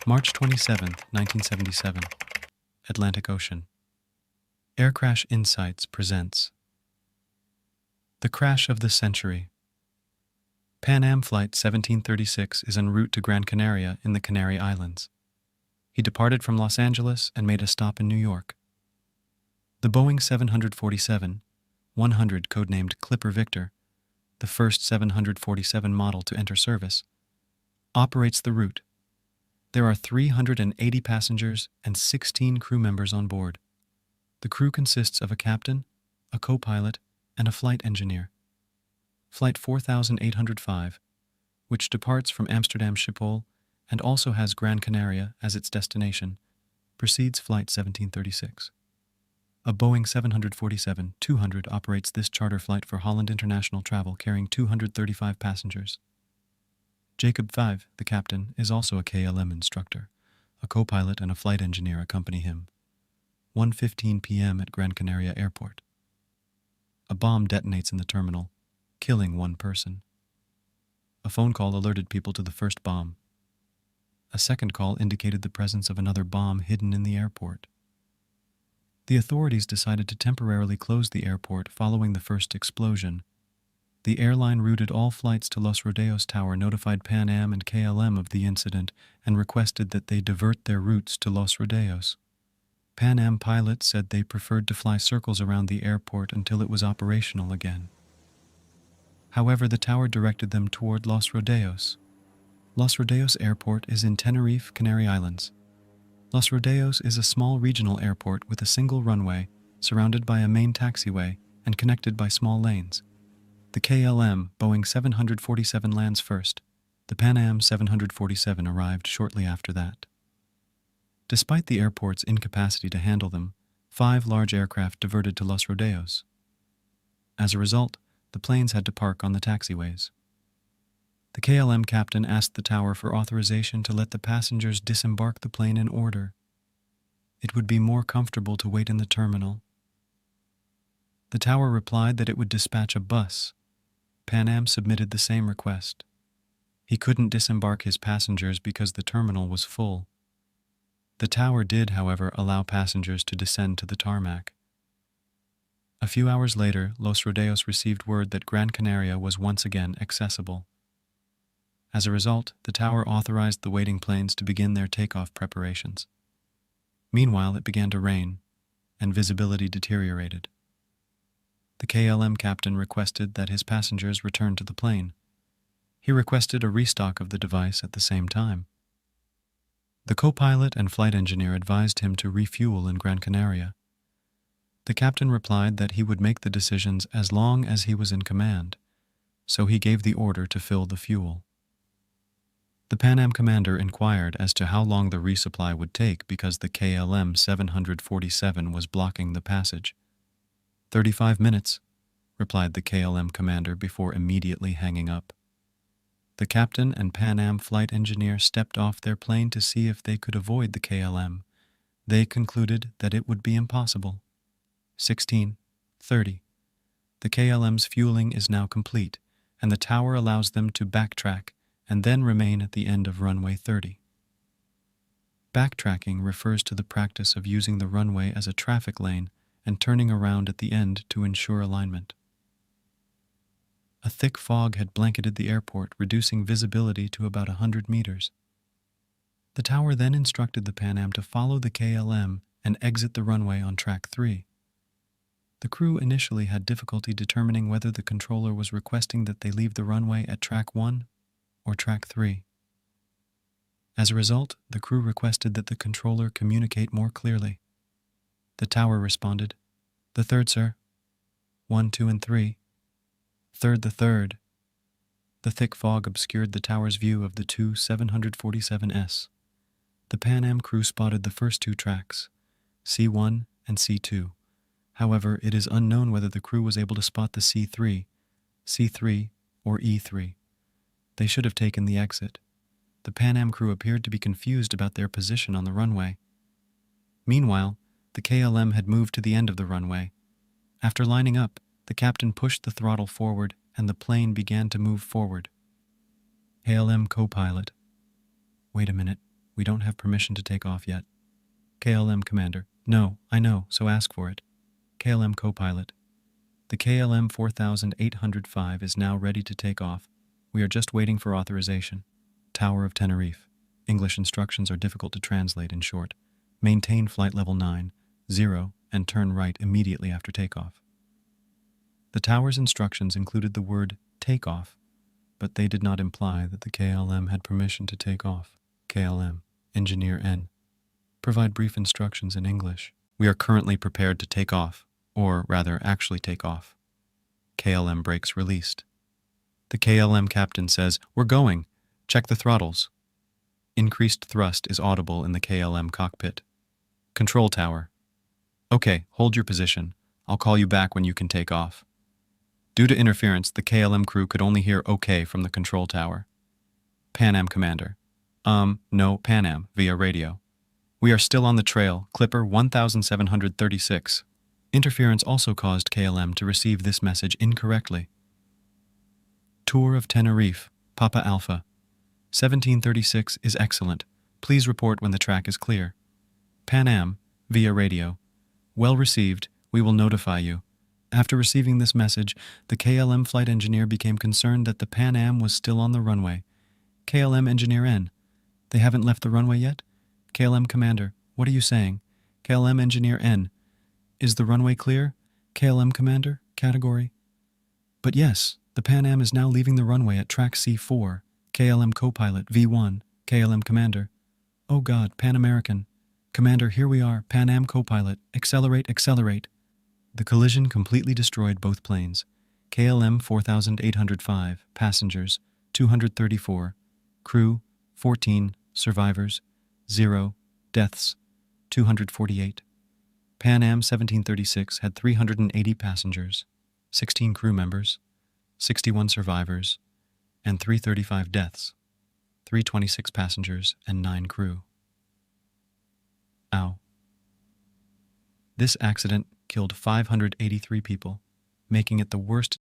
March 27, 1977. Atlantic Ocean. Aircrash Insights presents The Crash of the Century. Pan Am Flight 1736 is en route to Gran Canaria in the Canary Islands. He departed from Los Angeles and made a stop in New York. The Boeing 747-100, codenamed Clipper Victor, the first 747 model to enter service, operates the route. There are 380 passengers and 16 crew members on board. The crew consists of a captain, a co-pilot, and a flight engineer. Flight 4805, which departs from Amsterdam Schiphol and also has Gran Canaria as its destination, precedes Flight 1736. A Boeing 747-200 operates this charter flight for Holland International Travel, carrying 235 passengers. Jacob 5, the captain, is also a KLM instructor. A co-pilot and a flight engineer accompany him. 1:15 p.m. at Gran Canaria Airport. A bomb detonates in the terminal, killing one person. A phone call alerted people to the first bomb. A second call indicated the presence of another bomb hidden in the airport. The authorities decided to temporarily close the airport following the first explosion. The airline routed all flights to Los Rodeos Tower, notified Pan Am and KLM of the incident, and requested that they divert their routes to Los Rodeos. Pan Am pilots said they preferred to fly circles around the airport until it was operational again. However, the tower directed them toward Los Rodeos. Los Rodeos Airport is in Tenerife, Canary Islands. Los Rodeos is a small regional airport with a single runway, surrounded by a main taxiway and connected by small lanes. The KLM Boeing 747 lands first. The Pan Am 747 arrived shortly after that. Despite the airport's incapacity to handle them, 5 large aircraft diverted to Los Rodeos. As a result, the planes had to park on the taxiways. The KLM captain asked the tower for authorization to let the passengers disembark the plane in order. It would be more comfortable to wait in the terminal. The tower replied that it would dispatch a bus. Pan Am submitted the same request. He couldn't disembark his passengers because the terminal was full. The tower did, however, allow passengers to descend to the tarmac. A few hours later, Los Rodeos received word that Gran Canaria was once again accessible. As a result, the tower authorized the waiting planes to begin their takeoff preparations. Meanwhile, it began to rain, and visibility deteriorated. The KLM captain requested that his passengers return to the plane. He requested a restock of the device at the same time. The co-pilot and flight engineer advised him to refuel in Gran Canaria. The captain replied that he would make the decisions as long as he was in command, so he gave the order to fill the fuel. The Pan Am commander inquired as to how long the resupply would take because the KLM 747 was blocking the passage. 35 minutes, replied the KLM commander before immediately hanging up. The captain and Pan Am flight engineer stepped off their plane to see if they could avoid the KLM. They concluded that it would be impossible. 16:30. The KLM's fueling is now complete, and the tower allows them to backtrack and then remain at the end of runway 30. Backtracking refers to the practice of using the runway as a traffic lane and turning around at the end to ensure alignment. A thick fog had blanketed the airport, reducing visibility to about 100 meters. The tower then instructed the Pan Am to follow the KLM and exit the runway on track 3. The crew initially had difficulty determining whether the controller was requesting that they leave the runway at track 1 or track 3. As a result, the crew requested that the controller communicate more clearly. The tower responded, "The third, sir. 1, 2, and 3. Third, the third." The thick fog obscured the tower's view of the two 747s. The Pan Am crew spotted the first 2 tracks, C1 and C2. However, it is unknown whether the crew was able to spot the C3, or E3. They should have taken the exit. The Pan Am crew appeared to be confused about their position on the runway. Meanwhile, the KLM had moved to the end of the runway. After lining up, the captain pushed the throttle forward and the plane began to move forward. KLM co-pilot. "Wait a minute. We don't have permission to take off yet. KLM Commander. No, I know, so ask for it. KLM Co-Pilot. The KLM 4805 is now ready to take off. We are just waiting for authorization. Tower of Tenerife. English instructions are difficult to translate in short. Maintain flight level 9, 0, and turn right immediately after takeoff. The tower's instructions included the word takeoff, but they did not imply that the KLM had permission to take off. KLM, Engineer N. Provide brief instructions in English. We are currently prepared to take off, or rather actually take off. KLM brakes released. The KLM captain says, "We're going. Check the throttles." Increased thrust is audible in the KLM cockpit. Control tower. Okay, hold your position. I'll call you back when you can take off. Due to interference, the KLM crew could only hear okay from the control tower. Pan Am commander. No, Pan Am, via radio. We are still on the trail, Clipper 1736. Interference also caused KLM to receive this message incorrectly. Tour of Tenerife, Papa Alpha. 1736 is excellent. Please report when the track is clear. Pan Am, via radio. Well received, we will notify you. After receiving this message, the KLM flight engineer became concerned that the Pan Am was still on the runway. KLM Engineer N. They haven't left the runway yet? KLM Commander. What are you saying? KLM Engineer N. Is the runway clear? KLM Commander. Category. But yes, the Pan Am is now leaving the runway at track C4. KLM Co-Pilot V1. KLM Commander. Oh God, Pan American. Commander, here we are. Pan Am Co-Pilot. Accelerate, accelerate. The collision completely destroyed both planes. KLM 4805, passengers 234, crew 14, survivors 0, deaths 248. Pan Am 1736 had 380 passengers, 16 crew members, 61 survivors, and 335 deaths, 326 passengers and 9 crew. Ow. This accident killed 583 people, making it the worst